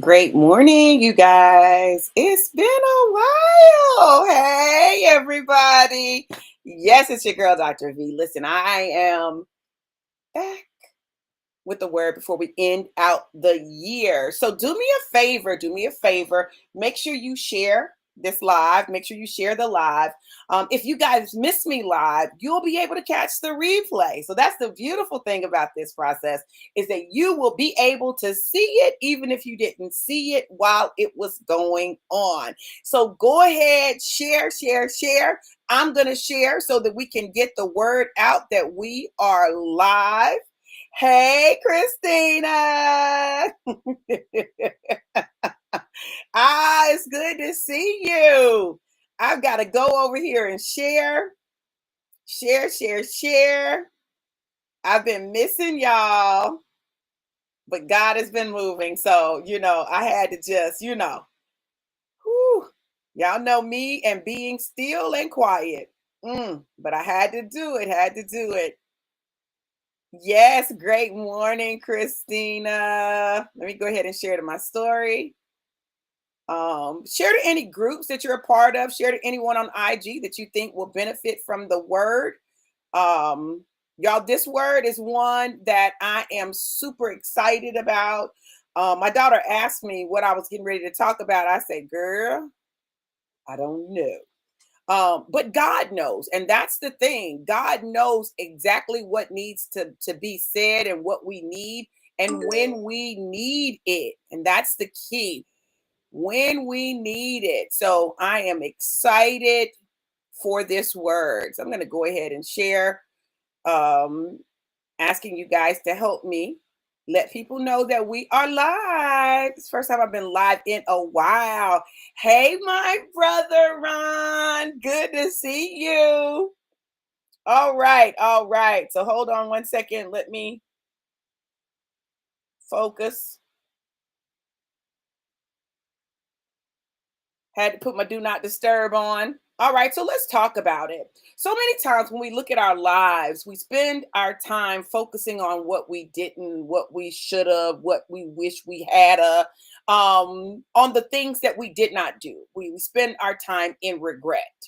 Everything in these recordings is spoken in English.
Great morning, you guys. It's been a while. Hey, everybody. Yes, it's your girl, Dr. V. Listen, I am back with the word before we end out the year. So do me a favor, Make sure you share this live. Make sure you share the live. If you guys miss me live, you'll be able to catch the replay. So that's the beautiful thing about this process is that you will be able to see it even if you didn't see it while it was going on. So go ahead, share. I'm going to share so that we can get the word out that we are live. Hey, Christina. It's good to see you. I've got to go over here and share. Share. I've been missing y'all, but God has been moving. So, I had to just, whew, y'all know me and being still and quiet. But I had to do it. Yes, great morning, Christina. Let me go ahead and share to my story. Share to any groups that you're a part of. Share to anyone on IG that you think will benefit from the word. Y'all, this word is one that I am super excited about. My daughter asked me what I was getting ready to talk about. I said, girl, I don't know. But God knows, and that's the thing. God knows exactly what needs to be said and what we need and when we need it. And that's the key. When we need it. So I am excited for this word. So I'm going to go ahead and share, asking you guys to help me let people know that we are live. It's the first time I've been live in a while. Hey, my brother Ron, good to see you. All right. So hold on one second. Let me focus. Had to put my do not disturb on. All right, so let's talk about it. So many times when we look at our lives, we spend our time focusing on what we didn't, what we should have, what we wish we had, on the things that we did not do. We spend our time in regretting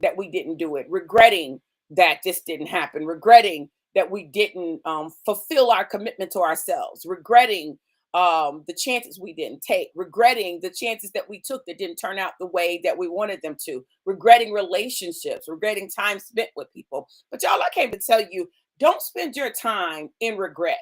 that we didn't do it, regretting that this didn't happen, regretting that we didn't fulfill our commitment to ourselves, regretting the chances we didn't take, regretting the chances that we took that didn't turn out the way that we wanted them to, regretting relationships, regretting time spent with people. But y'all, I came to tell you, don't spend your time in regret.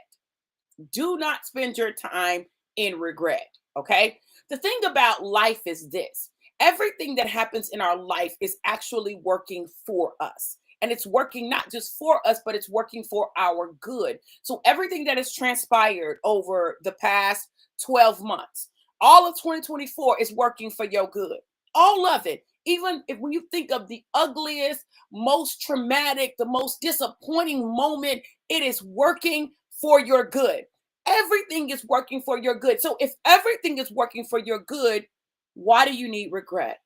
Do not spend your time in regret. Okay. The thing about life is this: everything that happens in our life is actually working for us. And it's working not just for us, but it's working for our good. So everything that has transpired over the past 12 months, all of 2024 is working for your good. All of it. Even if when you think of the ugliest, most traumatic, the most disappointing moment, it is working for your good. Everything is working for your good. So if everything is working for your good, why do you need regret?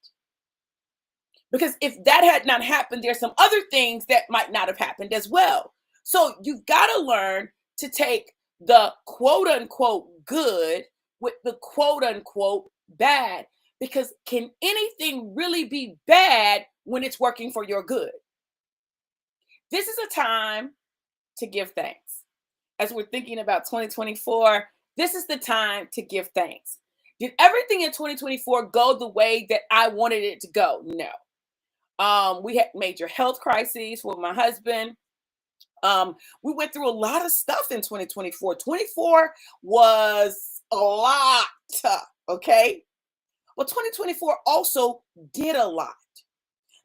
Because if that had not happened, there's some other things that might not have happened as well. So you've got to learn to take the quote unquote good with the quote unquote bad. Because can anything really be bad when it's working for your good? This is a time to give thanks. As we're thinking about 2024, this is the time to give thanks. Did everything in 2024 go the way that I wanted it to go? No. We had major health crises with my husband. We went through a lot of stuff in 2024. 24 was a lot, okay? Well, 2024 also did a lot.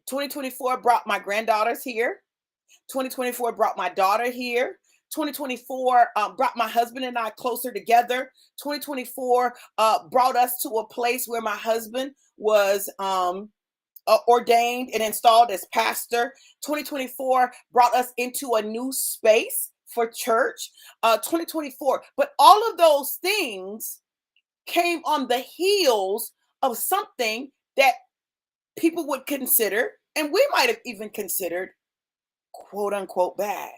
2024 brought my granddaughters here. 2024 brought my daughter here. 2024 brought my husband and I closer together. 2024 brought us to a place where my husband was ordained and installed as pastor. 2024 brought us into a new space for church. 2024, but all of those things came on the heels of something that people would consider, and we might have even considered, quote unquote bad.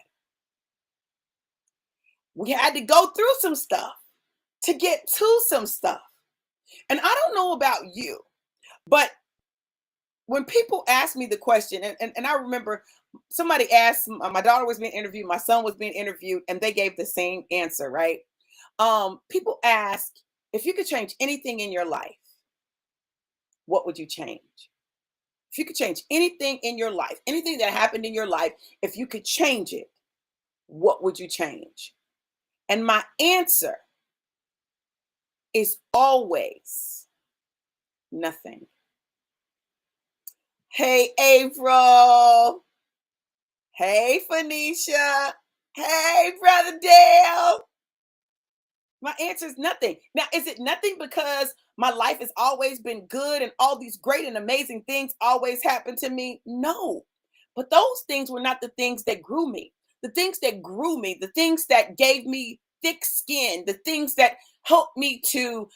We had to go through some stuff. to get to some stuff. And I don't know about you, but when people ask me the question, and I remember somebody asked, my daughter was being interviewed, my son was being interviewed, and they gave the same answer, right? People ask, if you could change anything in your life, what would you change? If you could change anything in your life, anything that happened in your life, if you could change it, what would you change? And my answer is always nothing. Hey, April. Hey, Phoenicia. Hey, Brother Dale. My answer is nothing. Now, is it nothing because my life has always been good and all these great and amazing things always happen to me? No. But those things were not the things that grew me. The things that grew me, the things that gave me thick skin, the things that helped me to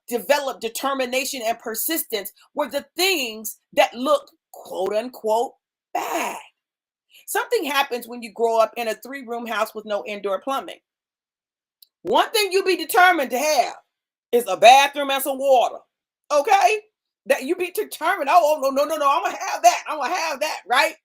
develop determination and persistence were the things that look quote unquote bad. Something happens when you grow up in a 3-room house with no indoor plumbing. One thing you be determined to have is a bathroom and some water. Okay? That you be determined, oh, no, I'm gonna have that. I'm gonna have that, right?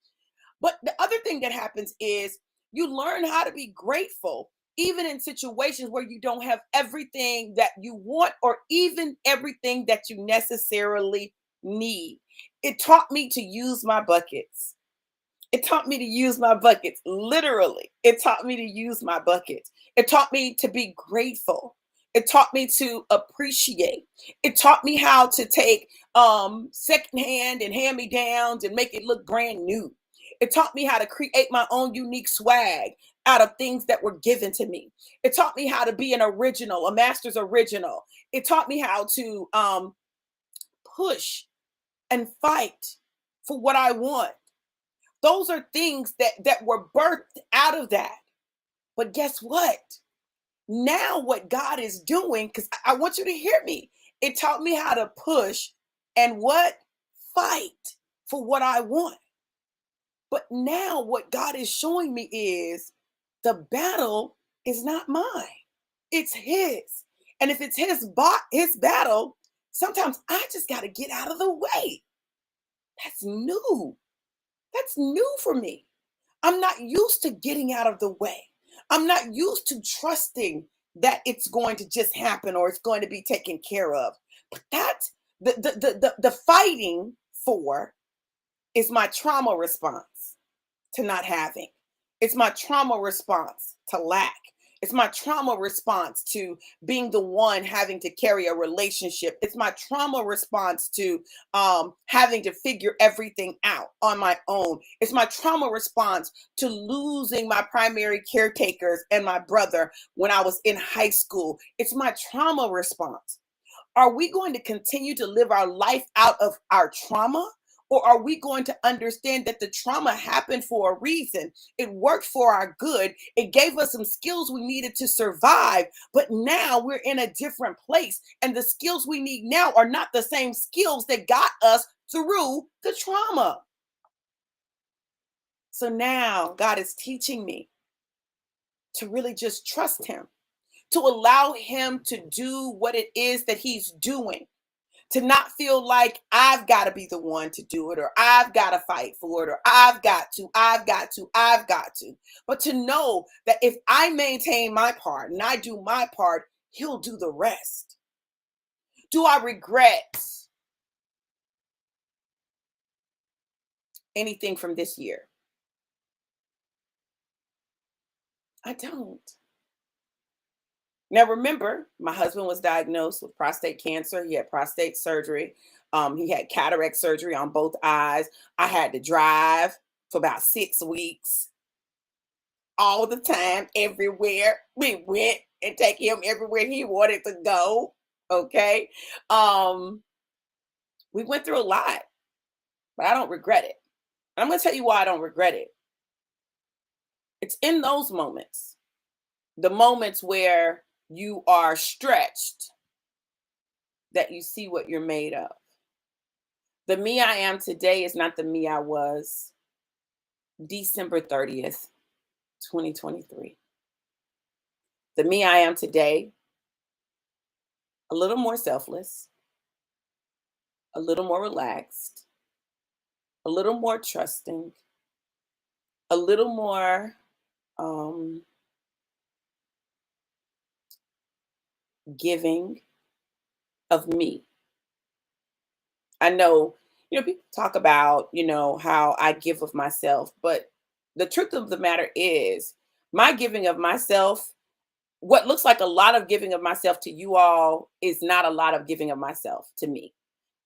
But the other thing that happens is you learn how to be grateful, even in situations where you don't have everything that you want or even everything that you necessarily need. It taught me to use my buckets. It taught me to use my buckets, literally. It taught me to use my buckets. It taught me to be grateful. It taught me to appreciate. It taught me how to take secondhand and hand-me-downs and make it look brand new. It taught me how to create my own unique swag out of things that were given to me. It taught me how to be an original, a master's original. It taught me how to push and fight for what I want. Those are things that were birthed out of that. But guess what? Now what God is doing, because I want you to hear me, it taught me how to push and what? Fight for what I want. But now what God is showing me is the battle is not mine. It's his. And if it's his battle, sometimes I just got to get out of the way. That's new. That's new for me. I'm not used to getting out of the way. I'm not used to trusting that it's going to just happen or it's going to be taken care of. But that's the fighting for is my trauma response to not having. It's my trauma response to lack. It's my trauma response to being the one having to carry a relationship. It's my trauma response to having to figure everything out on my own. It's my trauma response to losing my primary caretakers and my brother when I was in high school. It's my trauma response. Are we going to continue to live our life out of our trauma? Or are we going to understand that the trauma happened for a reason? It worked for our good. It gave us some skills we needed to survive. But now we're in a different place. And the skills we need now are not the same skills that got us through the trauma. So now God is teaching me to really just trust him, to allow him to do what it is that he's doing. To not feel like I've got to be the one to do it, or I've got to fight for it, or I've got to. But to know that if I maintain my part and I do my part, he'll do the rest. Do I regret anything from this year? I don't. Now, remember, my husband was diagnosed with prostate cancer. He had prostate surgery. He had cataract surgery on both eyes. I had to drive for about 6 weeks, all the time, everywhere. We went and take him everywhere he wanted to go. Okay. Um, we went through a lot, but I don't regret it. I'm going to tell you why I don't regret it. It's in those moments, the moments where you are stretched, that you see what you're made of. The me I am today is not the me I was December 30th, 2023. The me I am today a little more selfless, a little more relaxed, a little more trusting, a little more um, giving of me. I know, people talk about, how I give of myself, but the truth of the matter is, my giving of myself, what looks like a lot of giving of myself to you all is not a lot of giving of myself to me.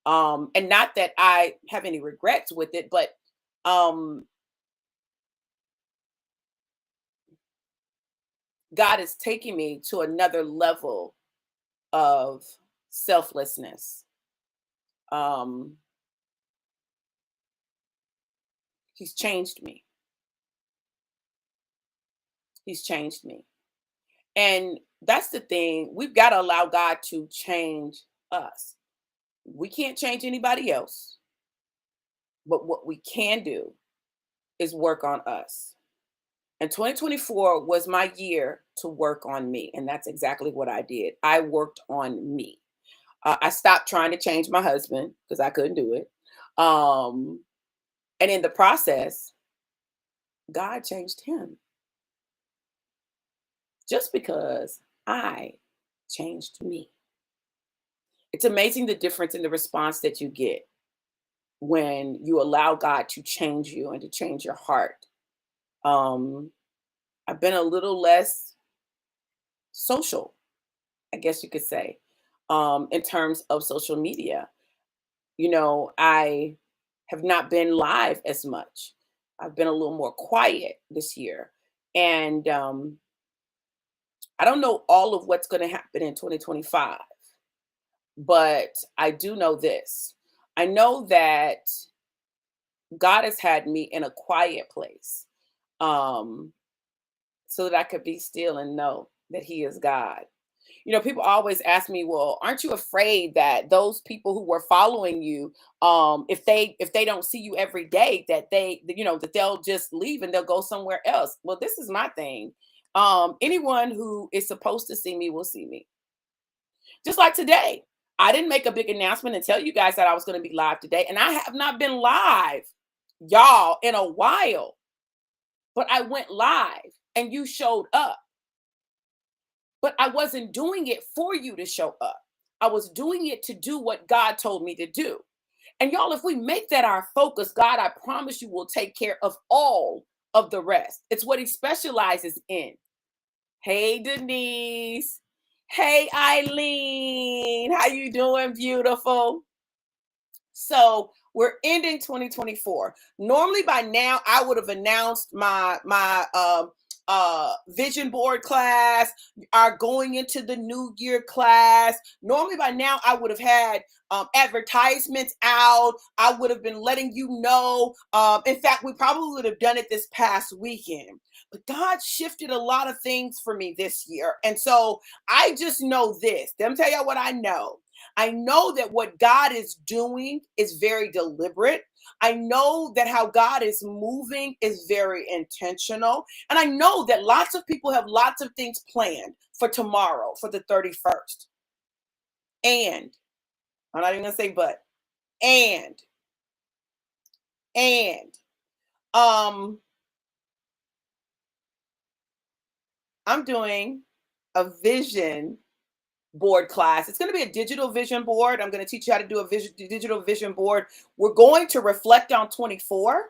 And not that I have any regrets with it, but um God is taking me to another level of selflessness. Um he's changed me. He's changed me. And that's the thing. We've got to allow God to change us. We can't change anybody else, but what we can do is work on us. And 2024 was my year to work on me. And that's exactly what I did. I worked on me. I stopped trying to change my husband because I couldn't do it. Um, and in the process, God changed him just because I changed me. It's amazing the difference in the response that you get when you allow God to change you and to change your heart. Um, I've been a little less social, I guess you could say, in terms of social media. I have not been live as much. I've been a little more quiet this year. And I don't know all of what's going to happen in 2025, but I do know this. I know that God has had me in a quiet place, um, so that I could be still and know that He is God. People always ask me, well, aren't you afraid that those people who were following you, if they don't see you every day, that that they'll just leave and they'll go somewhere else? Well, this is my thing. Anyone who is supposed to see me will see me. Just like today. I didn't make a big announcement and tell you guys that I was going to be live today. And I have not been live, y'all, in a while. But I went live and you showed up. But I wasn't doing it for you to show up. I was doing it to do what God told me to do. And y'all, if we make that our focus, God, I promise you will take care of all of the rest. It's what He specializes in. Hey, Denise. Hey, Eileen. How you doing, beautiful? So we're ending 2024. Normally by now I would have announced my vision board class, our going into the new year class. Normally by now I would have had advertisements out. I would have been letting you know. In fact, we probably would have done it this past weekend. But God shifted a lot of things for me this year. And so I just know this. Let me tell you what I know. I know that what God is doing is very deliberate. I know that how God is moving is very intentional. And I know that lots of people have lots of things planned for tomorrow, for the 31st. And I'm not even going to say but, and, and, um, I'm doing a vision board class. It's going to be a digital vision board. I'm going to teach you how to do a digital vision board. We're going to reflect on 24.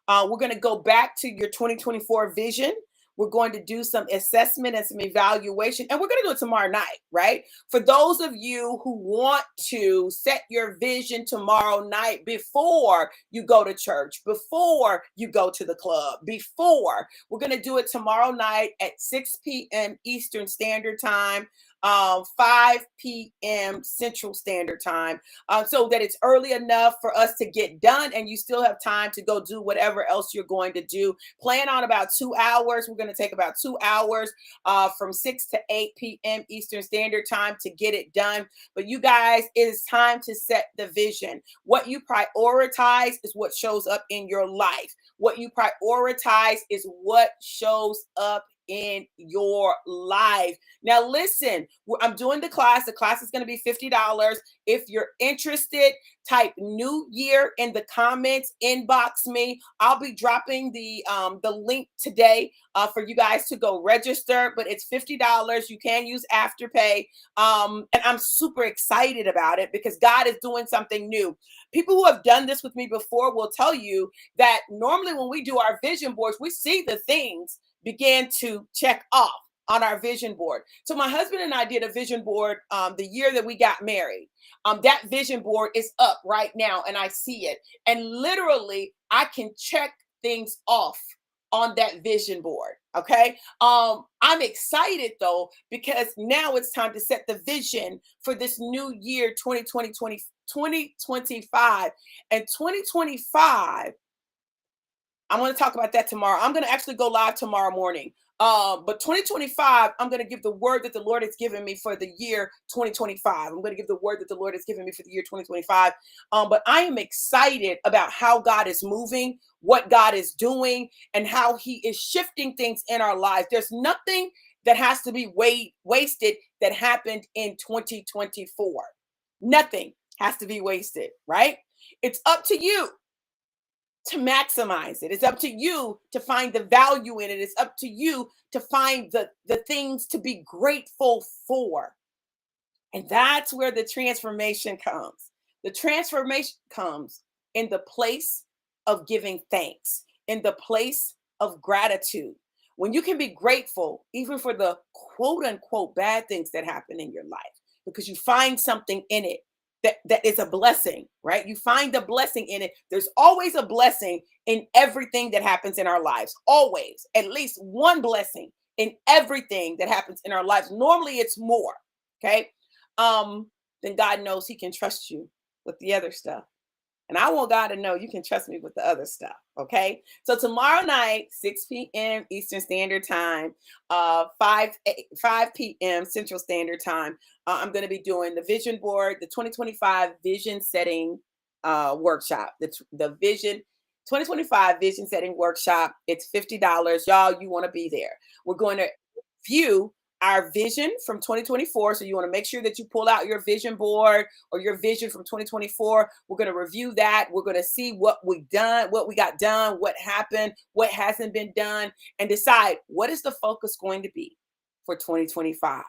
We're going to go back to your 2024 vision. We're going to do some assessment and some evaluation, and we're going to do it tomorrow night, right? For those of you who want to set your vision tomorrow night before you go to church, before you go to the club, we're going to do it tomorrow night at 6 p.m. Eastern Standard Time. 5 p.m. Central Standard Time, so that it's early enough for us to get done and you still have time to go do whatever else you're going to do. Plan on about 2 hours. We're going to take about 2 hours from 6 to 8 p.m. Eastern Standard Time to get it done. But you guys, it is time to set the vision. What you prioritize is what shows up in your life. What you prioritize is what shows up in your life. Now, listen, I'm doing the class. The class is going to be $50. If you're interested, type New Year in the comments, inbox me. I'll be dropping the link today for you guys to go register, but it's $50. You can use Afterpay. And I'm super excited about it because God is doing something new. People who have done this with me before will tell you that normally when we do our vision boards, we see the things begin to check off on our vision board. So my husband and I did a vision board the year that we got married. That vision board is up right now and I see it. And literally I can check things off on that vision board. Okay. I'm excited though, because now it's time to set the vision for this new year, 2025 and 2025. I'm going to talk about that tomorrow. I'm going to actually go live tomorrow morning. But 2025, I'm going to give the word that the Lord has given me for the year 2025. I'm going to give the word that the Lord has given me for the year 2025. But I am excited about how God is moving, what God is doing, and how he is shifting things in our lives. There's nothing that has to be wasted that happened in 2024. Nothing has to be wasted, right? It's up to you to maximize it. It's up to you to find the value in it. It's up to you to find the things to be grateful for. And that's where the transformation comes. The transformation comes in the place of giving thanks, in the place of gratitude. When you can be grateful, even for the quote unquote bad things that happen in your life, because you find something in it that is a blessing, right? You find the blessing in it. There's always a blessing in everything that happens in our lives. Always, at least one blessing in everything that happens in our lives. Normally it's more, okay? Then God knows he can trust you with the other stuff. And I want God to know you can trust me with the other stuff. Okay. So tomorrow night, 6 p.m. Eastern Standard Time, 5 p.m. Central Standard Time, I'm going to be doing the vision board, the 2025 vision setting workshop. The vision 2025 vision setting workshop. It's $50. Y'all, you want to be there. We're going to view our vision from 2024. So you want to make sure that you pull out your vision board or your vision from 2024. We're going to review that. We're going to see what we've done, what we got done, what happened, what hasn't been done, and decide what is the focus going to be for 2025.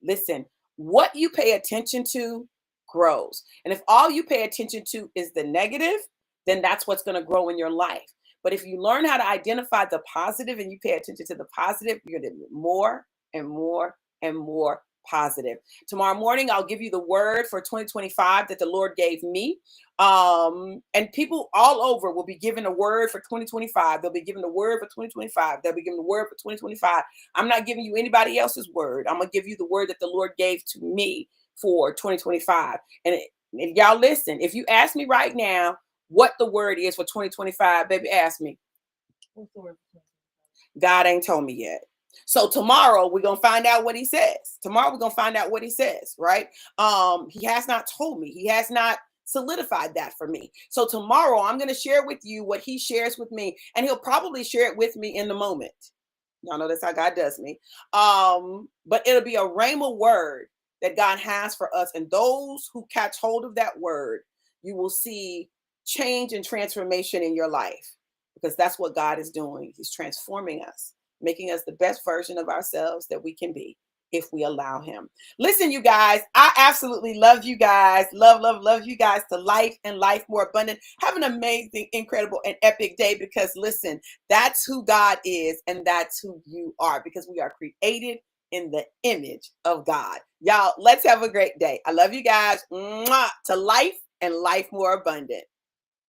Listen, what you pay attention to grows. And if all you pay attention to is the negative, then that's what's going to grow in your life. But if you learn how to identify the positive and you pay attention to the positive, you're going to do more and more and more positive. Tomorrow morning, I'll give you the word for 2025 that the Lord gave me. And people all over will be given a word for 2025. They'll be given the word for 2025. They'll be given the word for 2025. I'm not giving you anybody else's word. I'm going to give you the word that the Lord gave to me for 2025. And y'all listen, if you ask me right now what the word is for 2025, baby, ask me. God ain't told me yet. So tomorrow we're going to find out what he says. Tomorrow we're going to find out what he says, right? He has not told me. He has not solidified that for me. So tomorrow I'm going to share with you what he shares with me, and he'll probably share it with me in the moment. Y'all know that's how God does me. But it'll be a rhema word that God has for us. And those who catch hold of that word, you will see change and transformation in your life, because that's what God is doing. He's transforming us, making us the best version of ourselves that we can be if we allow him. Listen, you guys, I absolutely love you guys. Love you guys to life and life more abundant. Have an amazing, incredible, and epic day, because listen, that's who God is and that's who you are, because we are created in the image of God. Y'all, let's have a great day. I love you guys. Mwah! To life and life more abundant.